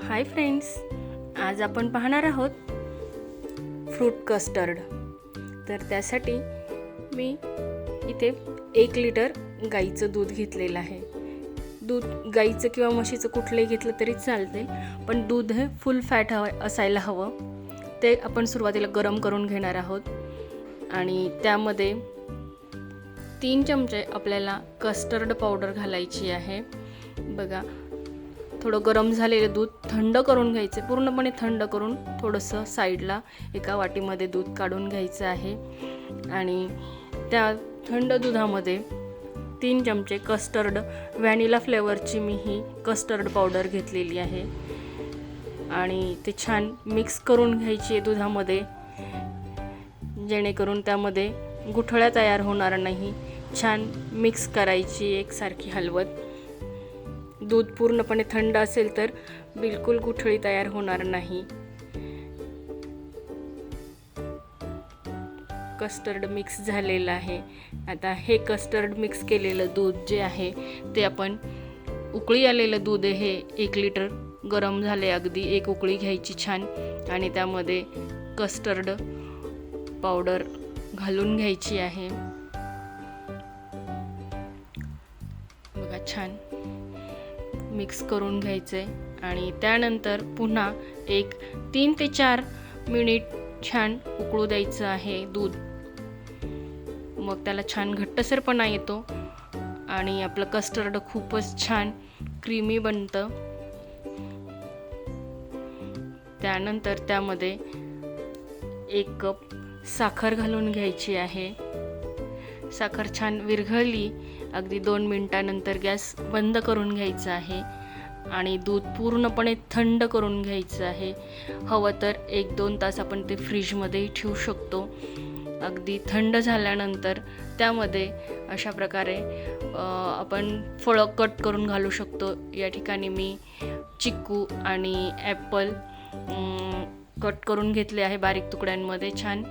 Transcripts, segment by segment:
Hi friends, आज आपण पाहणार आहोत फ्रूट कस्टर्ड। तर त्यासाठी मी इथे 1 लिटर गाईचं दूध घेतलेलं आहे। दूध गाईचं किंवा म्हशीचं कुठलंही घेतलं तरी चालते, पण दूध हे फुल फॅट असायला हवं। ते आपण सुरुवातीला गरम करून घेणार आहोत आणि त्यामध्ये 3 चमचे आपल्याला कस्टर्ड पावडर घालायची आहे। बघा, थोडं गरम झालेलं दूध थंड करून घ्यायचे, पूर्णपणे थंड करून थोडंसं साईडला एका वाटीमध्ये दूध काढून घ्यायचं आहे आणि त्या थंड दुधामध्ये 3 चमचे कस्टर्ड व्हॅनिला फ्लेवरची मी ही कस्टर्ड पावडर घेतलेली आहे आणि ते छान मिक्स करून घ्यायची दुधामध्ये, जेणेकरून त्यामध्ये गुठळ्या तयार होणार नाही। छान मिक्स करायची एकसारखी हलवत। दूध पूर्णपणे थंड असेल तर बिलकुल गुठळी तयार होणार नाही। कस्टर्ड मिक्स झालेलं आहे। आता हे कस्टर्ड मिक्स केलेलं दूध जे आहे ते आपण, उकळी आलेलं दूध आहे हे 1 लिटर गरम झाले, अगदी 1 उकळी घ्यायची छान आणि त्यामध्ये कस्टर्ड पावडर घालून घ्यायची आहे। बघा, छान मिक्स करून घ्यायचे आणि त्यानंतर पुन्हा 3 ते 4 मिनिट छान उकळू द्यायचं आहे दूध। मग त्याला छान घट्टसरपणा येतो आणि आपलं कस्टर्ड खूपच छान क्रीमी बनतं। त्यानंतर त्यामध्ये 1 कप साखर घालून घ्यायची आहे। साखर छान विरघळली, अगदी 2 मिनिटानंतर गॅस बंद करून घ्यायचा आहे आणि दूध पूर्णपणे थंड करून घ्यायचं आहे। हवं तर 1-2 तास आपण ते फ्रीजमध्ये ठेवू शकतो। अगदी थंड झाल्यानंतर त्यामध्ये अशा प्रकारे आपण फळं कट करून घालू शकतो। या ठिकाणी मी चिक्कू आणि ॲपल कट करून घेतले आहे बारीक तुकड्यांमध्ये। छान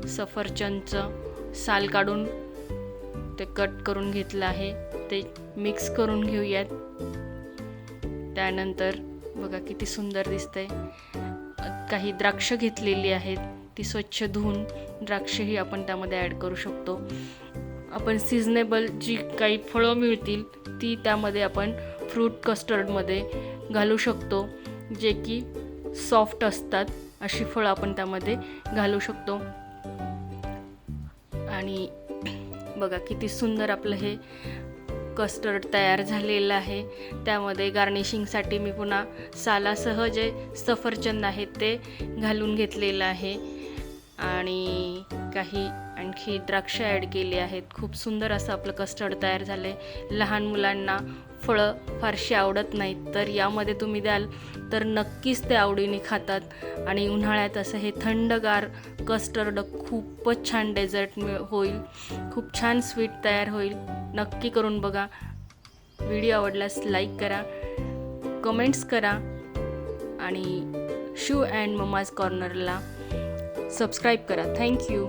सफरचंदचं साल काढून ते कट करून घेतलं आहे, ते मिक्स करून घेऊयात। त्यानंतर बघा किती सुंदर दिसतंय। काही द्राक्ष घेतलेली आहेत, ती स्वच्छ धुवून द्राक्षही आपण त्यामध्ये ॲड करू शकतो। आपण सीझनेबल जी काही फळं मिळतील ती त्यामध्ये आपण फ्रूट कस्टर्डमध्ये घालू शकतो, जे की सॉफ्ट असतात अशी फळं आपण त्यामध्ये घालू शकतो। आणि बघा किती सुंदर आपलं हे कस्टर्ड तयार झालेलं आहे। त्यामध्ये गार्निशिंगसाठी मी पुन्हा सालासह जे सफरचंद आहेत ते घालून घेतलेलं आहे आणि काही आणखी द्राक्ष ॲड केली आहेत। खूप सुंदर असं आपलं कस्टर्ड तयार झालं आहे। लहान मुलांना फळं फारशी आवडत नाहीत, तर यामध्ये तुम्ही द्याल तर नक्कीच ते आवडीने खातात आणि उन्हाळ्यात असं हे थंडगार कस्टर्ड खूपच छान डेझर्ट होईल, खूप छान स्वीट तयार होईल। नक्की करून बघा। व्हिडिओ आवडल्यास लाईक करा, कमेंट्स करा आणि शू अँड मम्माज कॉर्नरला सबस्क्राईब करा। थँक्यू।